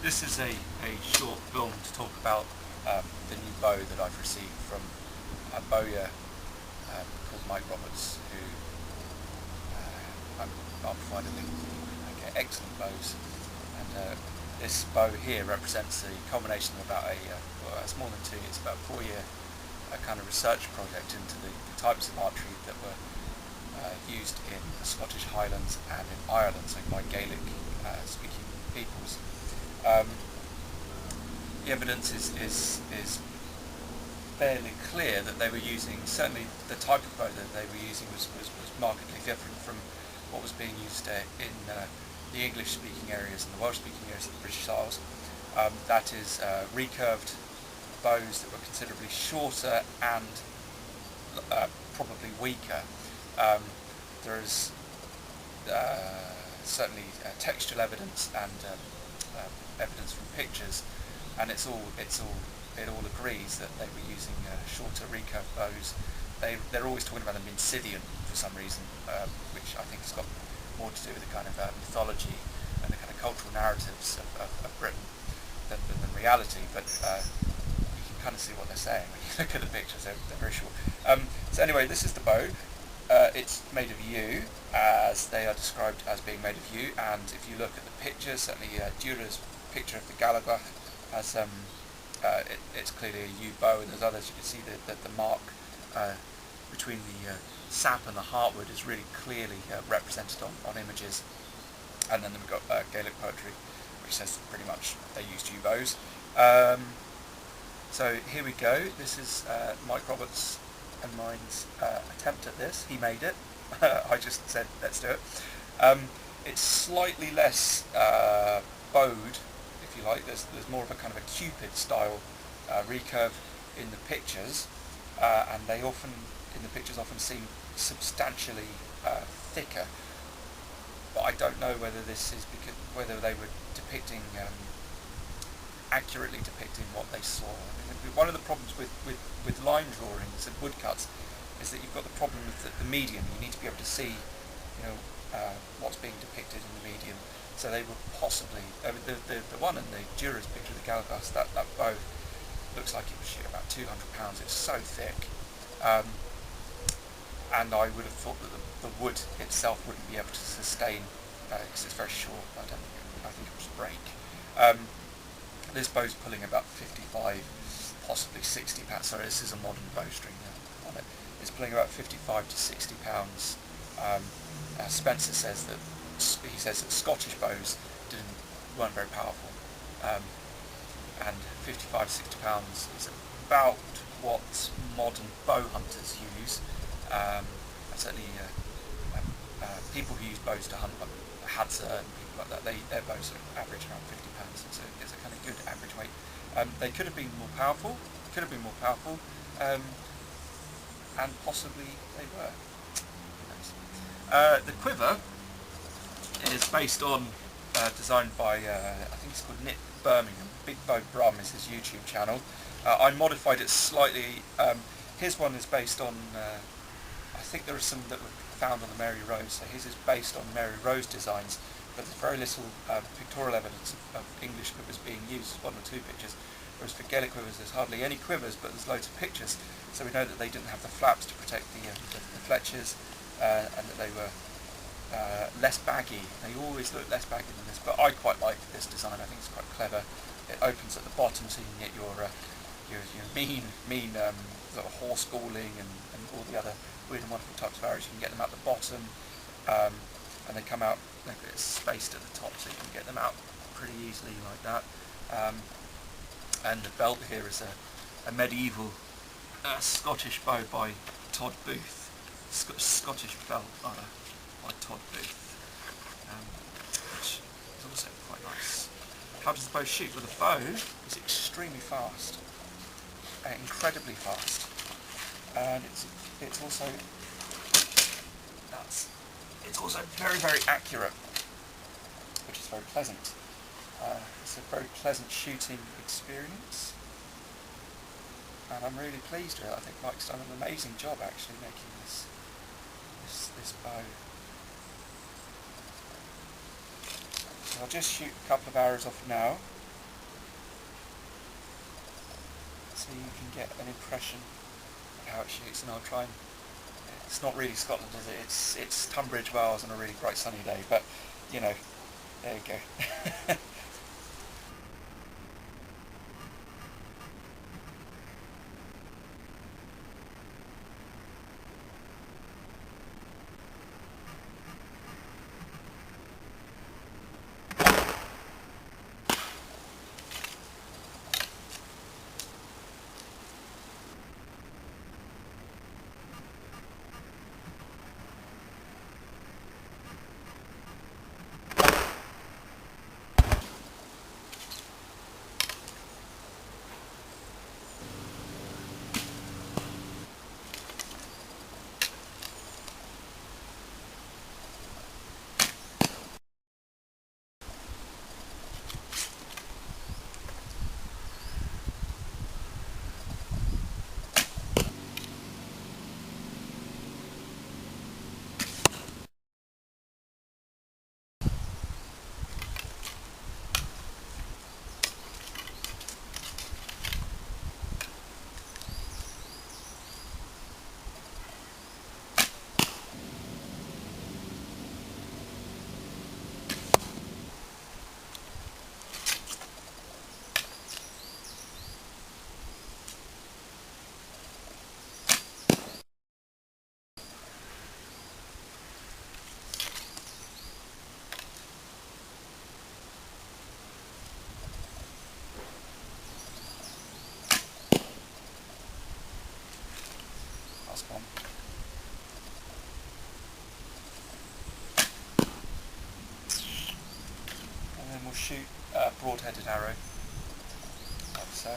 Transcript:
This is a short film to talk about the new bow that I've received from a bowyer called Mike Roberts, who I'll provide a link to. Okay, excellent bows. And this bow here represents a combination of about well, it's more than 2 years, about a 4-year kind of research project into the types of archery that were used in the Scottish Highlands and in Ireland, so by Gaelic speaking peoples. The evidence is fairly clear that they were using, certainly the type of bow that they were using was markedly different from what was being used in the English-speaking areas and the Welsh-speaking areas of the British Isles. That is recurved bows that were considerably shorter and probably weaker. There is certainly textual evidence and evidence from pictures, and it all agrees that they were using shorter recurved bows. They're always talking about them being Scythian for some reason, which I think has got more to do with the kind of mythology and the kind of cultural narratives of Britain than reality. But you can kind of see what they're saying when you look at the pictures. They're very short. So anyway, this is the bow. It's made of yew, as they are described as being made of yew, and if you look at the picture, certainly Dura's picture of the gaelicbow has it's clearly a yew bow, and there's others. You can see that the mark between the sap and the heartwood is really clearly represented on images. And then we've got Gaelic poetry, which says pretty much they used yew bows. So here we go. This is Mike Roberts and mine's attempt at this. He made it. I just said let's do it. It's slightly less bowed, if you like. There's more of a kind of a Cupid style recurve in the pictures, and they often in the pictures often seem substantially thicker. But I don't know whether this is whether they were depicting accurately depicting what they saw. I mean, one of the problems with line drawings and woodcuts is that you've got the problem with the medium. You need to be able to see, what's being depicted in the medium. So they were possibly the one in the Dura's picture of the gaelicbow, that bow looks like it would shoot about 200 pounds. It's so thick, and I would have thought that the wood itself wouldn't be able to sustain because it's very short. I think it would just break. This bow's pulling about 55, possibly 60 pounds. Sorry, this is a modern bowstring on it. It's pulling about 55 to 60 pounds. Spencer says that Scottish bows weren't very powerful, and 55 to 60 pounds is about what modern bow hunters use. Certainly, people who use bows to hunt, like Hadza and people like that, their bows are average around 50 pounds. So it's a kind of good average weight. They could have been more powerful. And possibly they were. The quiver is based on, designed by, I think it's called Nick Birmingham. Big Bow Brum is his YouTube channel. I modified it slightly. His one is based on, I think there are some that were found on the Mary Rose, so his is based on Mary Rose designs, but there's very little pictorial evidence of English quivers being used, 1 or 2 pictures, whereas for Gaelic quivers there's hardly any quivers, but there's loads of pictures, so we know that they didn't have the flaps to protect the fletchers, and that they were less baggy. They always look less baggy than this, but I quite like this design. I think it's quite clever. It opens at the bottom so you can get your mean sort of horse galling and all the other weird and wonderful types of arrows. You can get them out the bottom, and they come out. It's spaced at the top, so you can get them out pretty easily like that. And the belt here is a medieval Scottish bow by Todd Booth. Scottish belt by Todd Booth, which is also quite nice. How does the bow shoot? Well, the bow is extremely fast, incredibly fast, and it's also very, very accurate, which is very pleasant. It's a very pleasant shooting experience, and I'm really pleased with it. I think Mike's done an amazing job actually making this bow. So I'll just shoot a couple of arrows off now, so you can get an impression of how it shoots, and I'll try and... It's not really Scotland, is it? It's Tunbridge Wells on a really bright sunny day, but, you know, there you go. Last one. And then we'll shoot a broad-headed arrow, like so.